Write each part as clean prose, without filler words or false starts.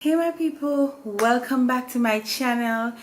Hey my people, welcome back to my channel.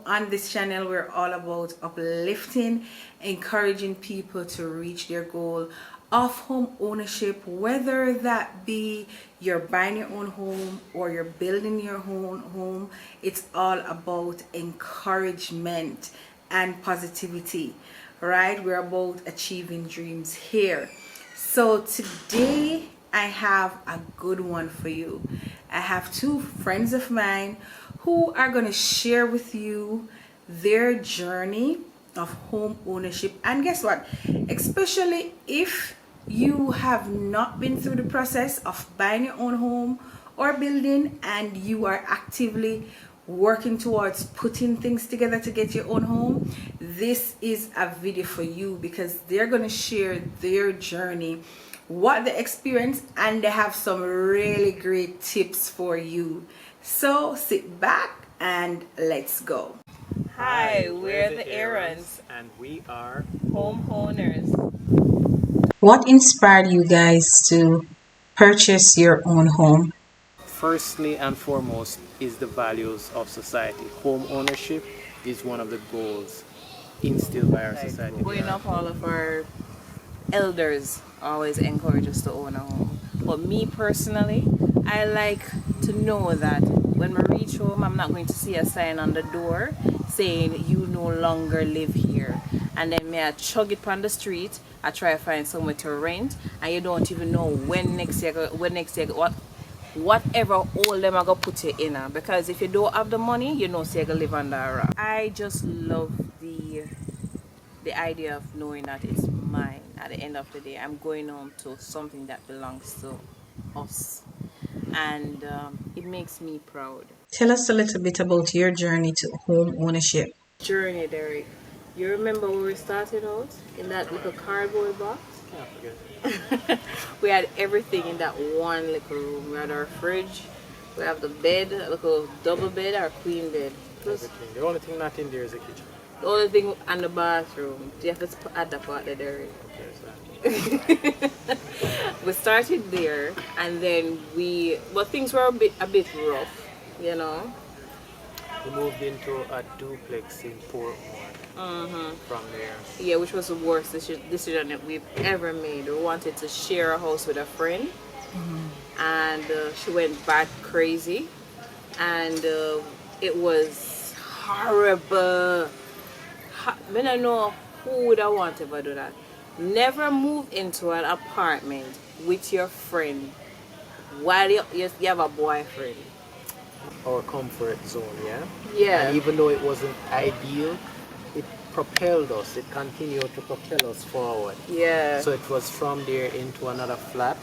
On this channel we're all about uplifting, encouraging people to reach their goal of home ownership, whether that be you're buying your own home or you're building your own home. It's all about encouragement and positivity, right? We're about achieving dreams here. So today I have a good one for you. I have two friends of mine who are going to share with you their journey of home ownership. And guess what? Especially if you have not been through the process of buying your own home or building and you are actively working towards putting things together to get your own home, this is a video for you because they're going to share their journey, what they experienced, and they have some really great tips for you. So sit back and let's go. Hi, we're the Aarons, and we are homeowners. What inspired you guys to purchase your own home? firstly and foremost is the values of society. Home ownership is one of the goals instilled by our society. Growing up, all of our elders always encourage us to own a home. But me personally, I like to know that when I reach home, I'm not going to see a sign on the door saying you no longer live here. And then may I chug it on the street, I try to find somewhere to rent, and you don't even know when next year, whatever hole them are gonna put you in. Because if you don't have the money, you know, so you gonna live under a rock. I just love the idea of knowing that it's mine. At the end of the day, I'm going home to something that belongs to us, and it makes me proud. Tell us a little bit about your journey to home ownership. Journey, Derek. You remember when we started out in that little cardboard box? Can't forget. We had everything in that one little room. We had our fridge, we have the bed, a little double bed, our queen bed. Everything. The only thing not in there is the kitchen. The only thing and the bathroom. You have to add that part there, Derek. Okay, so We started there, and then things were a bit rough, you know. we moved into a duplex in Portmore. From there, Yeah, which was the worst decision that we've ever made. We wanted to share a house with a friend, and she went back crazy, and it was horrible. I don't know who would have wanted to do that. Never move into an apartment with your friend while you have a boyfriend. our comfort zone, yeah? Yeah. And even though it wasn't ideal, it propelled us. It continued to propel us forward. Yeah. So it was from there into another flat,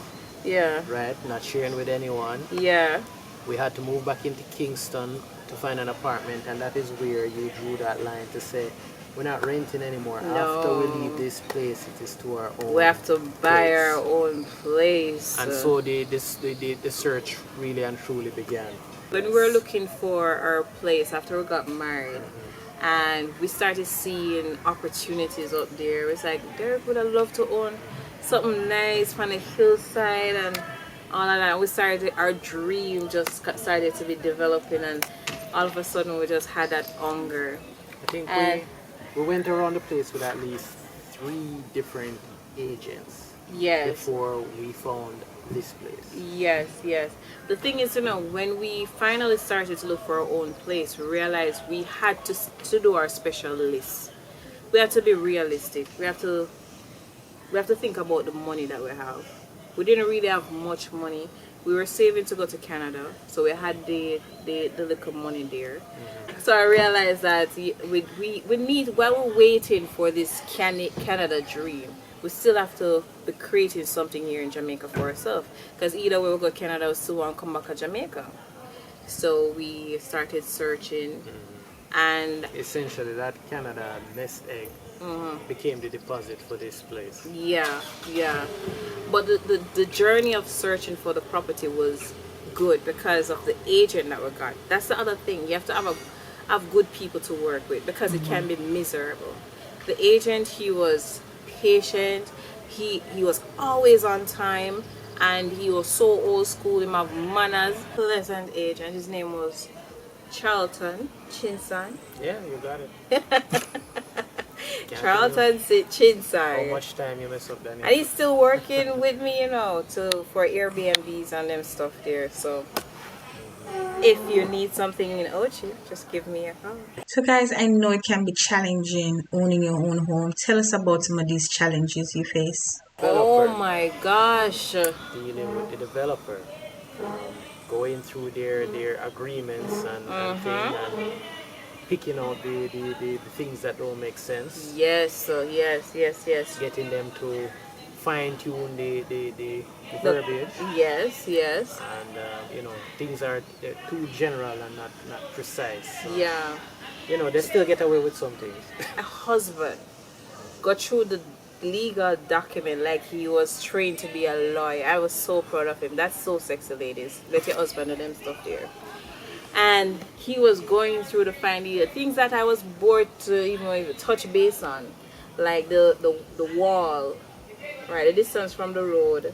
Yeah. right? Not sharing with anyone. Yeah. We had to move back into Kingston to find an apartment, and that is where you drew that line to say, we're not renting anymore. No. After we leave this place, it is to our own. We have to buy place. our own place. And so the search really and truly began. When we were looking for our place after we got married, and we started seeing opportunities up there, it's like, Derek would have loved to own something nice on the hillside and all of that. Our dream just started to be developing, and all of a sudden we just had that hunger. I think And we went around the place with at least 3 different agents yes. before we found this place. Yes, yes. The thing is, when we finally started to look for our own place, we realized we had to do our special list. We have to be realistic. We have to think about the money that we have. We didn't really have much money. We were saving to go to Canada, so we had the little money there. So I realized that we need, while we're waiting for this Canada dream, we still have to be creating something here in Jamaica for ourselves. Because either we will go to Canada or still want to come back to Jamaica. So we started searching, and Essentially, that Canada nest egg became the deposit for this place. yeah. But the journey of searching for the property was good because of the agent that we got. That's the other thing. You have to have good people to work with, because it can be miserable. The agent, he was patient. He was always on time. and he was so old school, him have manners, pleasant age, and his name was Charlton Chinsang. Yeah, you got it. Charlton How Chinsang. much time you mess up, Daniel? And he's still working with me, for Airbnbs and them stuff there. So if you need something in Ochi, just give me a call. So guys, I know it can be challenging owning your own home. Tell us about some of these challenges you face. Oh Developer. my gosh. Dealing with the developer, going through their agreements and thing, and picking out the things that don't make sense, Yes, yes. getting them to fine tune the verbiage, Yes, and things are too general and not precise. So, yeah. they still get away with some things. A husband got through the legal document like he was trained to be a lawyer. I was so proud of him. That's so sexy, ladies. Let your husband do them stuff there. And he was going through the fine detail, things that I was bored to even touch base on, like the wall, right, the distance from the road,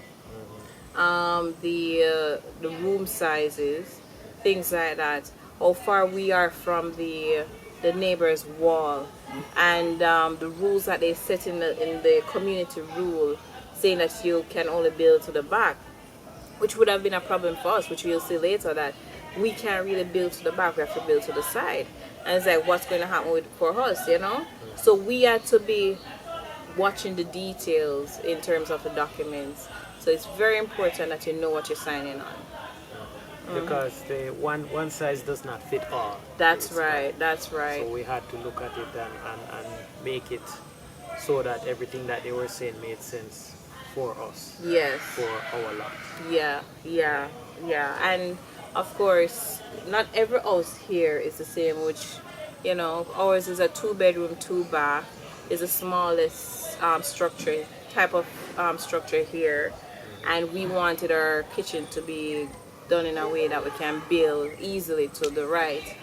the room sizes, things like that. How far we are from the neighbor's wall, and the rules that they set in the community rule, saying that you can only build to the back, which would have been a problem for us, which we'll see later, that we can't really build to the back, we have to build to the side. And it's like, what's going to happen for us, So we had to be watching the details in terms of the documents. So it's very important that you know what you're signing on. Because the one size does not fit all. That's right. So we had to look at it and make it so that everything that they were saying made sense for us, Yes. for our lot. Yeah. And of course, not every house here is the same, which, ours is a 2-bedroom, 2-bath, is the smallest type of structure here. And we wanted our kitchen to be done in a way that we can build easily to the right.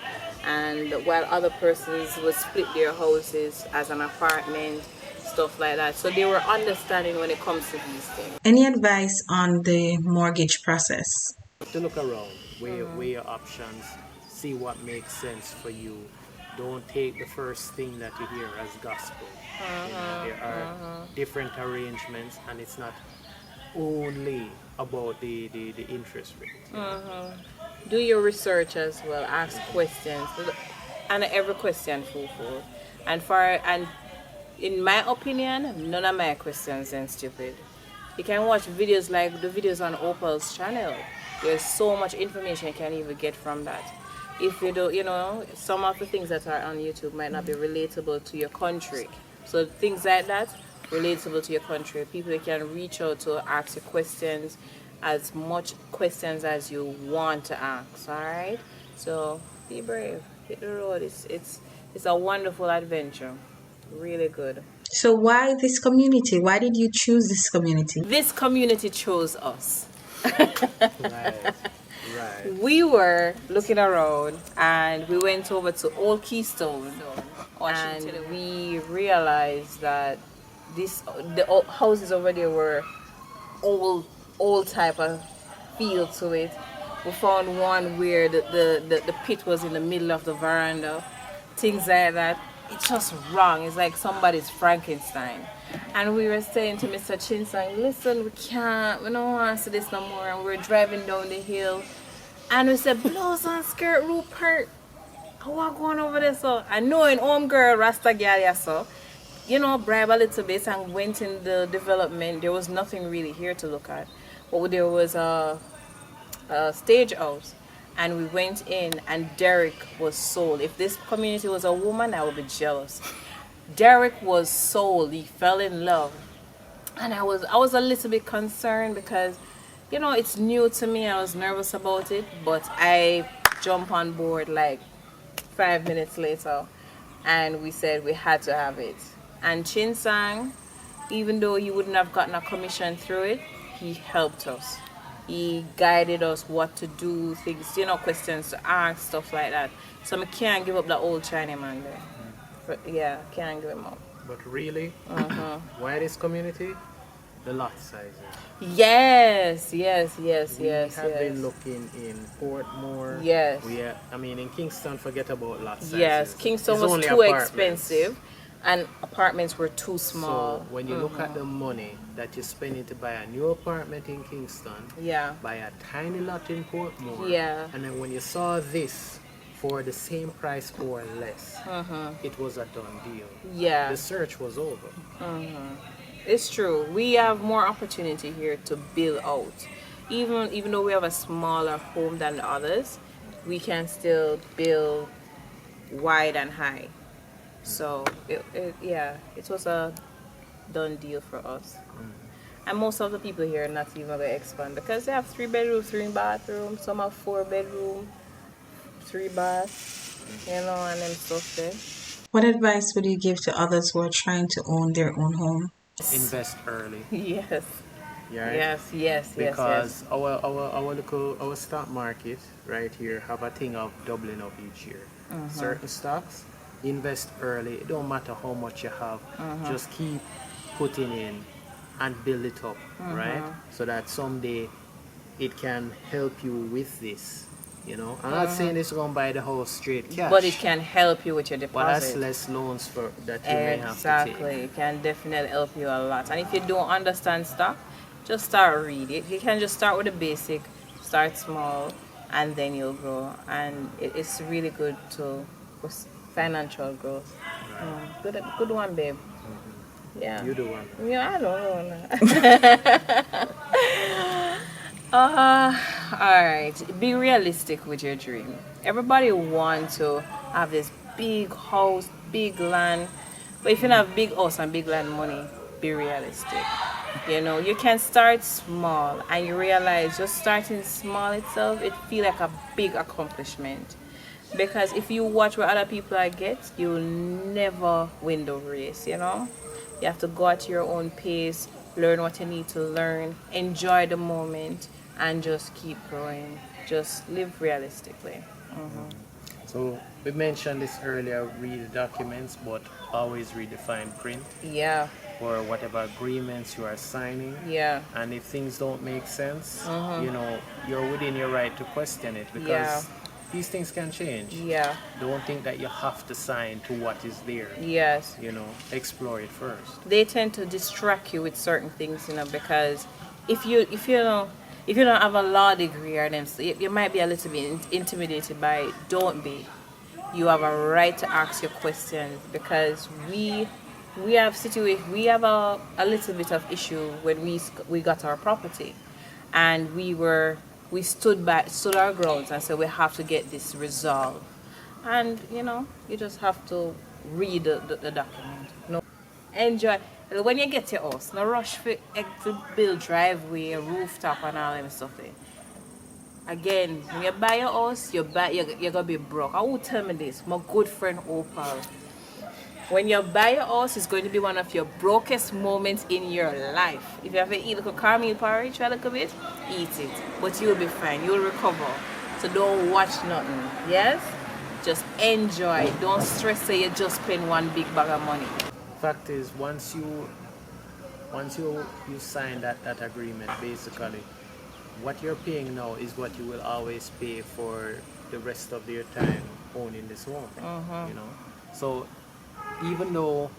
And while other persons would split their houses as an apartment, stuff like that. So they were understanding when it comes to these things. Any advice on the mortgage process? To look around, weigh your options, see what makes sense for you. Don't take the first thing that you hear as gospel. There are different arrangements, and it's not only about the interest rate. Do your research as well. Ask questions, and every question fulfilled. And in my opinion, none of my questions are stupid. You can watch videos like the videos on Opal's channel. There's so much information you can even get from that. If you do, some of the things that are on YouTube might not be relatable to your country. So things like that, relatable to your country. People you can reach out to, ask you questions, as much questions as you want to ask. All right. So be brave. Hit the road. It's a wonderful adventure. Really good. So why this community? Why did you choose this community? This community chose us. Right. We were looking around and we went over to Old Keystone, and we realized that the houses over there were old type of feel to it. We found one where the pit was in the middle of the veranda, things like that. It's just wrong. It's like somebody's Frankenstein. And we were saying to Mr. Chinsang, listen, we don't want to see this no more. And we were driving down the hill, and we said, blouse and skirt, Rupert. I want going over there. So I know an home girl, Rasta Galia, so bribe a little bit and went in the development. There was nothing really here to look at, but there was a stage house, and we went in, and Derek was sold. If this community was a woman, I would be jealous. Derek was sold. He fell in love, and I was a little bit concerned because it's new to me. I was nervous about it, but I jumped on board like 5 minutes later, and we said we had to have it. And Chinsang, even though he wouldn't have gotten a commission through it, he helped us. He guided us what to do, things, questions to ask, stuff like that. So I can't give up the old Chinaman there. But, yeah, can't give him up. But really, why this community? the lot sizes. Yes, yes, yes, We yes, have yes. been looking in Portmore. Yes. I mean, in Kingston, forget about lot sizes. Yes, Kingston It's was only too apartments. expensive and apartments were too small. So when you look at the money that you're spending to buy a new apartment in Kingston, Yeah. buy a tiny lot in Portmore, Yeah. and then when you saw this for the same price or less, it was a done deal. Yeah. The search was over. It's true. We have more opportunity here to build out. Even though we have a smaller home than the others, we can still build wide and high. So it was a done deal for us. And most of the people here are not even gonna expand because they have 3 bedroom, 3 bathroom. Some have 4 bedroom, 3 bath, and them stuff there. What advice would you give to others who are trying to own their own home? Invest early. Yes. Yeah. Yes. Because our stock market right here have a thing of doubling up each year. Certain stocks, invest early. It don't matter how much you have, just keep putting in and build it up, right? So that someday it can help you with this. I'm not saying it's gonna buy the house straight cash, But it can help you with your but that's deposit. less loans for that you may have to take. Exactly. It can definitely help you a lot. And if you don't understand stock, just start reading. You can just start with the basic, start small, and then you'll grow. And it's really good to for financial growth. Good one, babe. Yeah. You do one. Yeah, I don't know. Alright. Be realistic with your dream. Everybody wants to have this big house, big land. But if you don't have big house and big land money, be realistic. You can start small and you realize just starting small itself, it feels like a big accomplishment. Because if you watch what other people are get, you'll never win the race, You have to go at your own pace, learn what you need to learn, enjoy the moment, and just keep growing. Just live realistically. So we mentioned this earlier, read the documents, but always read the fine print Yeah, or whatever agreements you are signing. yeah, And if things don't make sense, you're within your right to question it because Yeah. these things can change. yeah, Don't think that you have to sign to what is there. yes. Explore it first. They tend to distract you with certain things, because if you don't have a law degree or them, so you might be a little bit intimidated by it. Don't be. You have a right to ask your questions because we have a little bit of issue when we got our property, and we stood our grounds and said we have to get this resolved, and you just have to read the document. No, enjoy. When you get your house, no rush to build driveway, rooftop, and all that stuff there. Again, when you buy your house, you're gonna be broke. I will tell me this, my good friend Opal. When you buy your house, it's going to be one of your brokest moments in your life. If you ever eat a little caramel porridge, try a little bit, eat it. But you'll be fine, you'll recover. So don't watch nothing, yes? Just enjoy. Don't stress say you just spend one big bag of money. Fact is, once you sign that agreement, basically, what you're paying now is what you will always pay for the rest of your time owning this home. So even though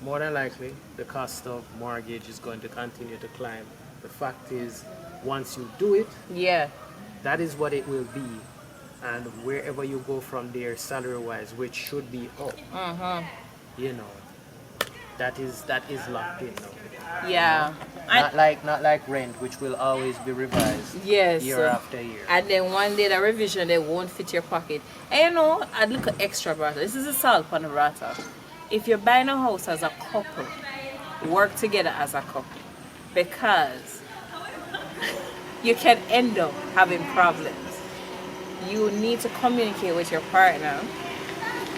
more than likely the cost of mortgage is going to continue to climb, the fact is once you do it, Yeah. that is what it will be, and wherever you go from there salary wise, which should be up, that is locked in now. Yeah. Not like rent, which will always be revised Yes. year after year. And then one day the revision they won't fit your pocket. And I'd look at extra brata. This is a salt on the brata. If you're buying a house as a couple, work together as a couple. Because you can end up having problems. You need to communicate with your partner.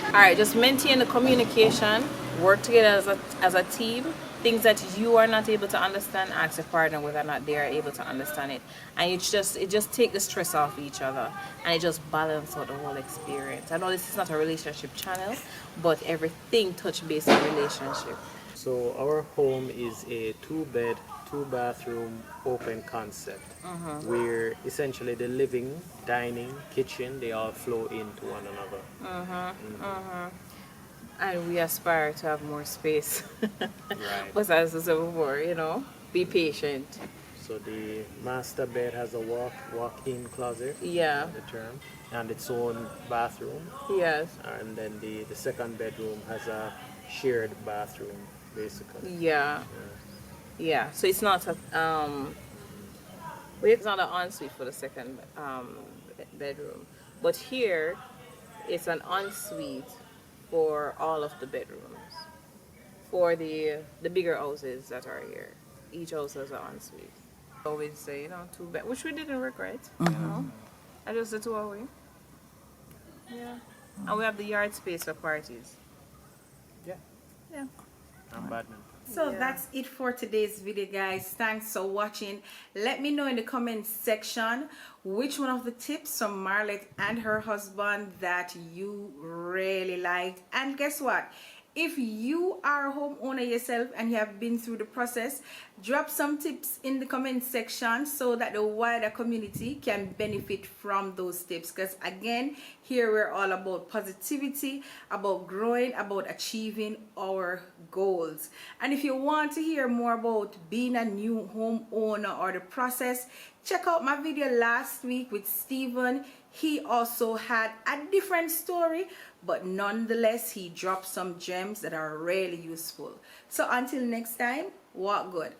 Alright, just maintain the communication, work together as a team. Things that you are not able to understand, ask your partner whether or not they are able to understand it. And it just take the stress off each other, and it just balance out the whole experience. I know this is not a relationship channel, but everything touch base on relationship. So our home is a 2-bed, 2 bathroom open concept where essentially the living, dining, kitchen, they all flow into one another. And we aspire to have more space. Right. But as I said before, you know, be patient. So the master bed has a walk-in closet, Yeah. the term, and its own bathroom. Yes. And then the second bedroom has a shared bathroom, basically. Yeah. Yeah. So it's not a it's not an ensuite for the second bedroom, but here it's an ensuite for all of the bedrooms for the bigger houses that are here. Each house has an ensuite. Always say, you know, 2 bed, which we didn't regret. You know, I just the two away. Yeah, and we have the yard space for parties. Yeah. Yeah. And badminton. So Yeah. that's it for today's video, guys. Thanks for watching. Let me know in the comment section which one of the tips from Marlette and her husband that you really liked. And guess what? If you are a homeowner yourself and you have been through the process, drop some tips in the comment section so that the wider community can benefit from those tips. Because again, here we're all about positivity, about growing, about achieving our goals. And if you want to hear more about being a new homeowner or the process, check out my video last week with Steven. He also had a different story, but nonetheless he dropped some gems that are really useful. So until next time, walk good.